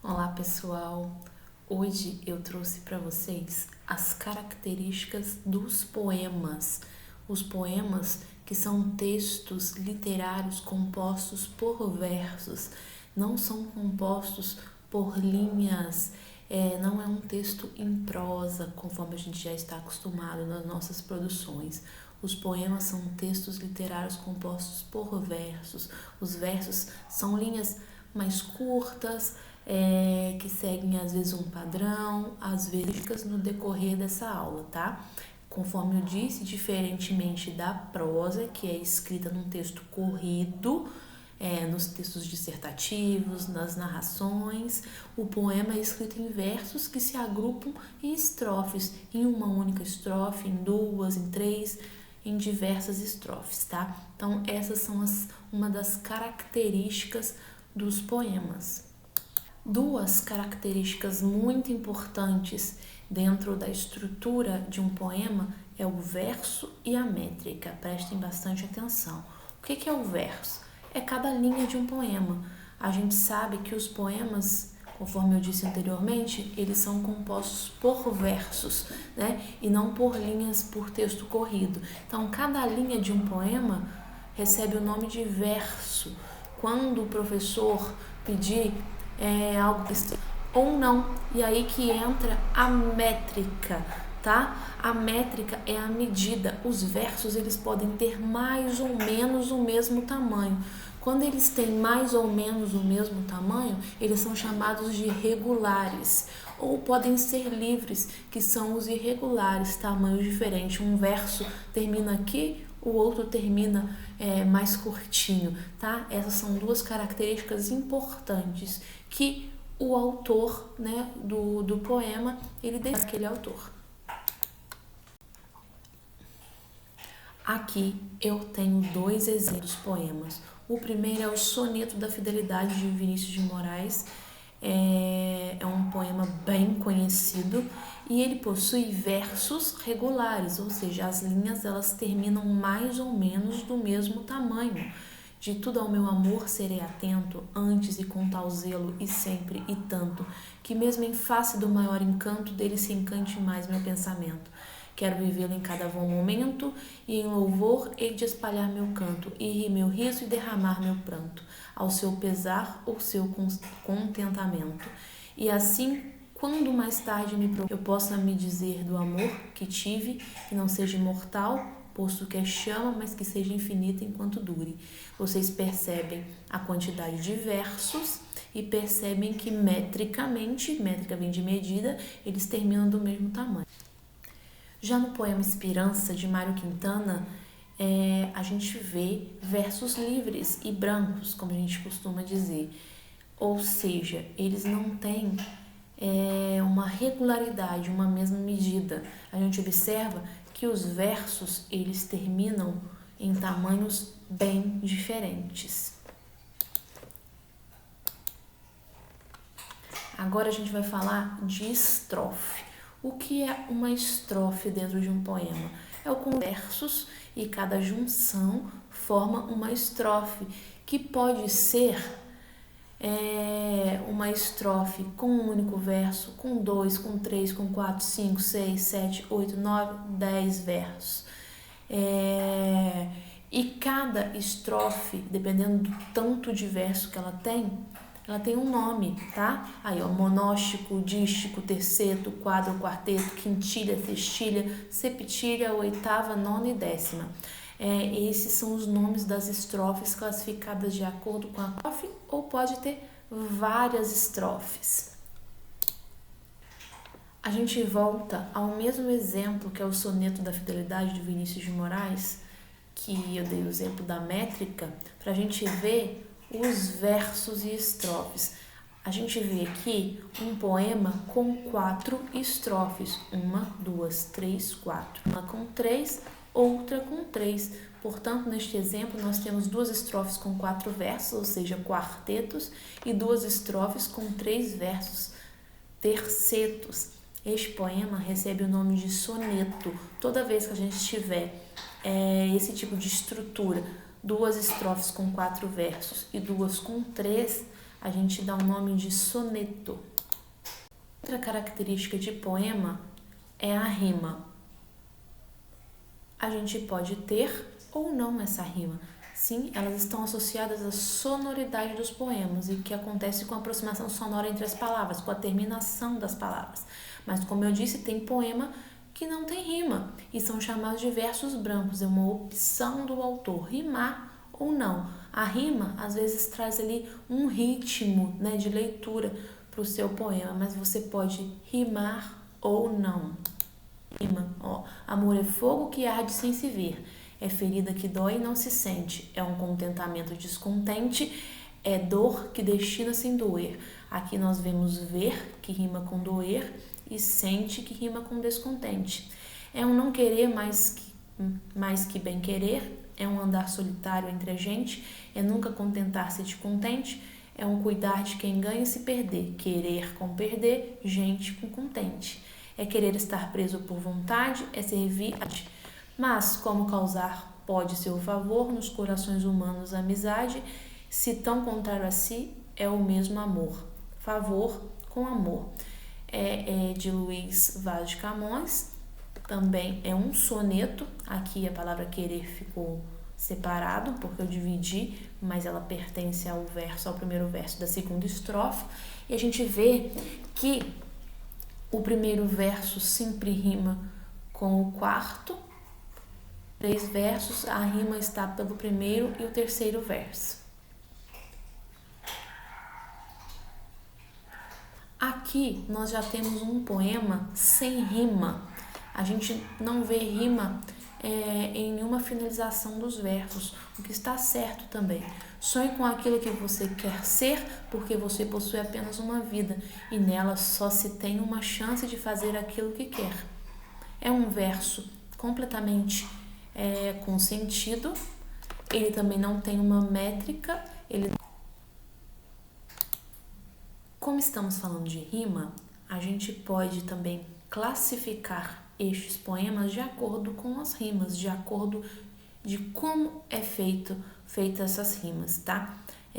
Olá pessoal, hoje eu trouxe para vocês as características dos poemas. Os poemas que são textos literários compostos por versos, não são compostos por linhas, não é um texto em prosa, conforme a gente já está acostumado nas nossas produções. Os poemas são textos literários compostos por versos. Os versos são linhas mais curtas, que seguem às vezes um padrão, às vezes no decorrer dessa aula, tá? Conforme eu disse, diferentemente da prosa, que é escrita num texto corrido, nos textos dissertativos, nas narrações, o poema é escrito em versos que se agrupam em estrofes, em uma única estrofe, em duas, em três, em diversas estrofes, tá? Então, essas são uma das características dos poemas. Duas características muito importantes dentro da estrutura de um poema é o verso e a métrica. Prestem bastante atenção. O que é o verso? É cada linha de um poema. A gente sabe que os poemas, conforme eu disse anteriormente, eles são compostos por versos, né? E não por linhas, por texto corrido. Então, cada linha de um poema recebe o nome de verso. Quando o professor pedir algo ou não, e aí que entra a métrica, tá? A métrica é a medida. Os versos, eles podem ter mais ou menos o mesmo tamanho. Quando eles têm mais ou menos o mesmo tamanho, eles são chamados de regulares, ou podem ser livres, que são os irregulares, tamanhos diferentes. Um verso termina aqui, o outro termina mais curtinho, tá? Essas são duas características importantes que o autor, né, do poema, ele diz que ele é autor. Aqui eu tenho dois exemplos de poemas. O primeiro é o Soneto da Fidelidade, de Vinícius de Moraes. É um poema bem conhecido e ele possui versos regulares, ou seja, as linhas elas terminam mais ou menos do mesmo tamanho. De tudo ao meu amor serei atento, antes e com tal zelo e sempre e tanto, que mesmo em face do maior encanto dele se encante mais meu pensamento. Quero vivê-lo em cada bom momento, e em louvor hei de espalhar meu canto, e rir meu riso e derramar meu pranto, ao seu pesar ou seu contentamento. E assim, quando mais tarde eu possa me dizer do amor que tive, que não seja imortal, posto que é chama, mas que seja infinita enquanto dure. Vocês percebem a quantidade de versos e percebem que metricamente, métrica vem de medida, eles terminam do mesmo tamanho. Já no poema Esperança, de Mário Quintana, a gente vê versos livres e brancos, como a gente costuma dizer. Ou seja, eles não têm uma regularidade, uma mesma medida. A gente observa que os versos, eles terminam em tamanhos bem diferentes. Agora a gente vai falar de estrofe. O que é uma estrofe dentro de um poema? É o conjunto de versos e cada junção forma uma estrofe, que pode ser uma estrofe com um único verso, com 2, com 3, com 4, 5, 6, 7, 8, 9, 10 versos. E cada estrofe, dependendo do tanto de verso que ela tem um nome, tá? Aí, ó, monóstico, dístico, terceto, quadro, quarteto, quintilha, sextilha, septilha, oitava, nona e décima. Esses são os nomes das estrofes classificadas de acordo com a estrofe, ou pode ter várias estrofes. A gente volta ao mesmo exemplo que é o Soneto da Fidelidade, de Vinícius de Moraes, que eu dei o exemplo da métrica, para a gente ver os versos e estrofes. A gente vê aqui um poema com 4 estrofes. 1, 2, 3, 4. Uma com 3, outra com 3. Portanto, neste exemplo, nós temos 2 estrofes com 4 versos, ou seja, quartetos, e 2 estrofes com 3 versos, tercetos. Este poema recebe o nome de soneto. Toda vez que a gente tiver esse tipo de estrutura, 2 estrofes com 4 versos e 2 com 3, a gente dá o nome de soneto. Outra característica de poema é a rima. A gente pode ter ou não essa rima. Sim, elas estão associadas à sonoridade dos poemas e que acontece com a aproximação sonora entre as palavras, com a terminação das palavras. Mas, como eu disse, tem poema que não tem rima e são chamados de versos brancos. É uma opção do autor, rimar ou não. A rima, às vezes, traz ali um ritmo, né, de leitura para o seu poema, mas você pode rimar ou não. Rima, ó. Amor é fogo que arde sem se ver. É ferida que dói e não se sente. É um contentamento descontente. É dor que destina sem doer. Aqui nós vemos ver, que rima com doer, e sente, que rima com descontente. É um não querer mais que bem querer. É um andar solitário entre a gente. É nunca contentar-se de contente. É um cuidar de quem ganha e se perder. Querer com perder, gente com contente. É querer estar preso por vontade. É servir a... Mas como causar pode seu favor nos corações humanos a amizade, se tão contrário a si é o mesmo amor. Favor com amor. É de Luís Vaz de Camões, também é um soneto. Aqui a palavra querer ficou separado porque eu dividi, mas ela pertence ao primeiro verso da segunda estrofe. E a gente vê que o primeiro verso sempre rima com o quarto. 3 versos, a rima está pelo primeiro e o terceiro verso. Aqui nós já temos um poema sem rima. A gente não vê rima em nenhuma finalização dos versos, o que está certo também. Sonhe com aquilo que você quer ser, porque você possui apenas uma vida e nela só se tem uma chance de fazer aquilo que quer. É um verso completamente com sentido, ele também não tem uma métrica. Como estamos falando de rima, a gente pode também classificar estes poemas de acordo com as rimas, de acordo de como é feitas essas rimas, tá?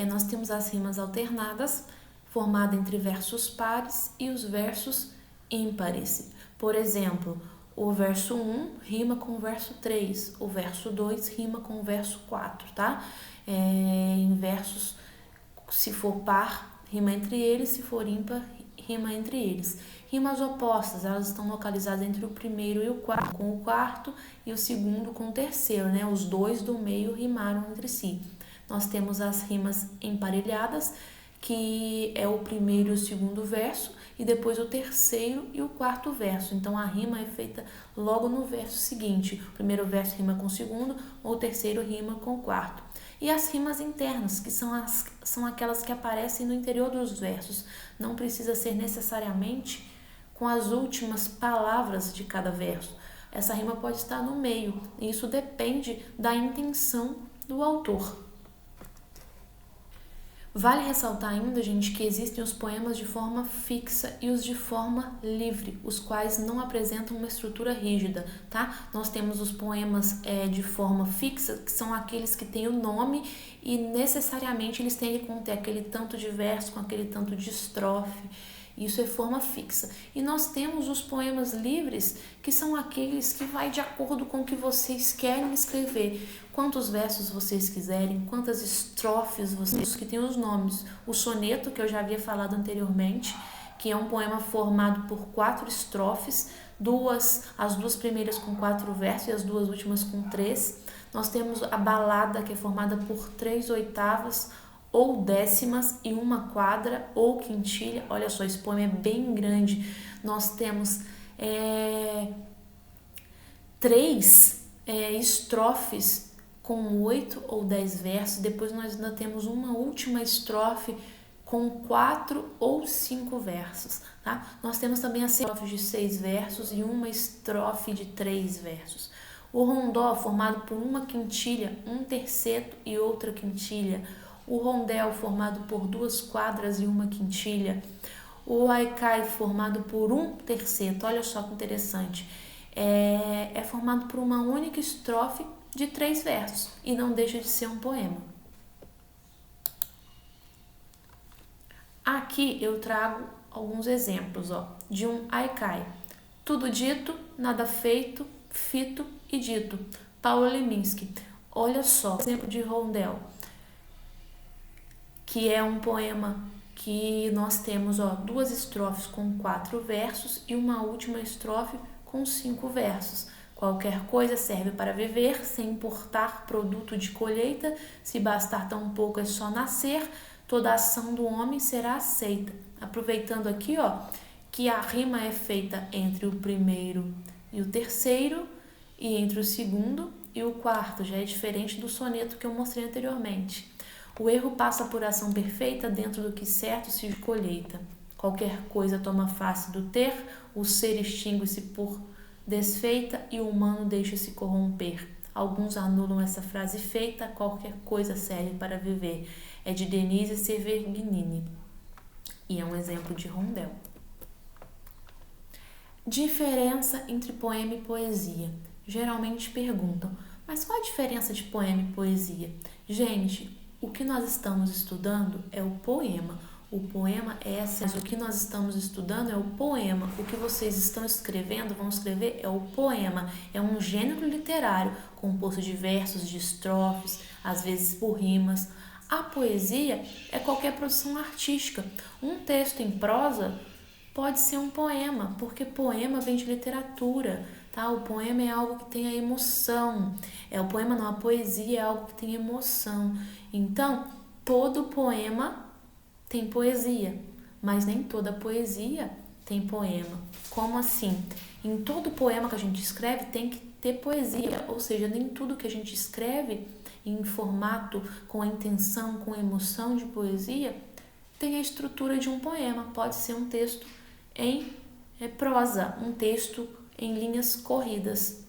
Nós temos as rimas alternadas, formada entre versos pares e os versos ímpares. Por exemplo, o verso 1 rima com o verso 3, o verso 2 rima com o verso 4, tá? Em versos, se for par, rima entre eles, se for ímpar, rima entre eles. Rimas opostas, elas estão localizadas entre o primeiro e o quarto, com o quarto e o segundo com o terceiro, né? Os dois do meio rimaram entre si. Nós temos as rimas emparelhadas, que é o primeiro e o segundo verso, e depois o terceiro e o quarto verso. Então a rima é feita logo no verso seguinte. O primeiro verso rima com o segundo, ou o terceiro rima com o quarto. E as rimas internas, que são aquelas que aparecem no interior dos versos. Não precisa ser necessariamente com as últimas palavras de cada verso. Essa rima pode estar no meio, e isso depende da intenção do autor. Vale ressaltar ainda, gente, que existem os poemas de forma fixa e os de forma livre, os quais não apresentam uma estrutura rígida, tá? Nós temos os poemas de forma fixa, que são aqueles que têm o nome e necessariamente eles têm que conter aquele tanto de verso com aquele tanto de estrofe. Isso é forma fixa. E nós temos os poemas livres, que são aqueles que vai de acordo com o que vocês querem escrever. Quantos versos vocês quiserem, quantas estrofes vocês, que tem os nomes. O soneto, que eu já havia falado anteriormente, que é um poema formado por 4 estrofes, as duas primeiras com 4 versos e as 2 últimas com 3. Nós temos a balada, que é formada por 3 oitavas, ou décimas e 1 quadra ou quintilha. Olha só, esse poema é bem grande. Nós temos 3 estrofes com 8 ou 10 versos. Depois nós ainda temos uma última estrofe com 4 ou 5 versos, tá? Nós temos também as estrofes de 6 versos e uma estrofe de 3 versos. O rondó, formado por uma quintilha, um terceto e outra quintilha. O rondel, formado por 2 quadras e uma quintilha. O haikai, formado por um terceto. Olha só que interessante. É formado por uma única estrofe de 3 versos e não deixa de ser um poema. Aqui eu trago alguns exemplos, de um haikai. Tudo dito, nada feito, fito e dito. Paulo Leminski. Olha só, exemplo de rondel, que é um poema que nós temos 2 estrofes com 4 versos e uma última estrofe com 5 versos. Qualquer coisa serve para viver, sem importar produto de colheita, se bastar tão pouco é só nascer, toda ação do homem será aceita. Aproveitando aqui, que a rima é feita entre o primeiro e o terceiro, e entre o segundo e o quarto, já é diferente do soneto que eu mostrei anteriormente. O erro passa por ação perfeita dentro do que certo se colheita. Qualquer coisa toma face do ter, o ser extingue-se por desfeita e o humano deixa-se corromper. Alguns anulam essa frase feita, qualquer coisa serve para viver. É de Denise Severgnini e é um exemplo de rondel. Diferença entre poema e poesia. Geralmente perguntam, mas qual a diferença de poema e poesia? Gente, o que nós estamos estudando é o poema. O poema é essa, o que nós estamos estudando é o poema. O que vocês estão escrevendo, vão escrever, é o poema. É um gênero literário composto de versos, de estrofes, às vezes por rimas. A poesia é qualquer produção artística. Um texto em prosa pode ser um poema, porque poema vem de literatura, tá? O poema é algo que tem a emoção. O poema não, a poesia é algo que tem emoção. Então, todo poema tem poesia, mas nem toda poesia tem poema. Como assim? Em todo poema que a gente escreve tem que ter poesia, ou seja, nem tudo que a gente escreve em formato, com a intenção, com a emoção de poesia, tem a estrutura de um poema. Pode ser um texto em prosa, um texto em linhas corridas.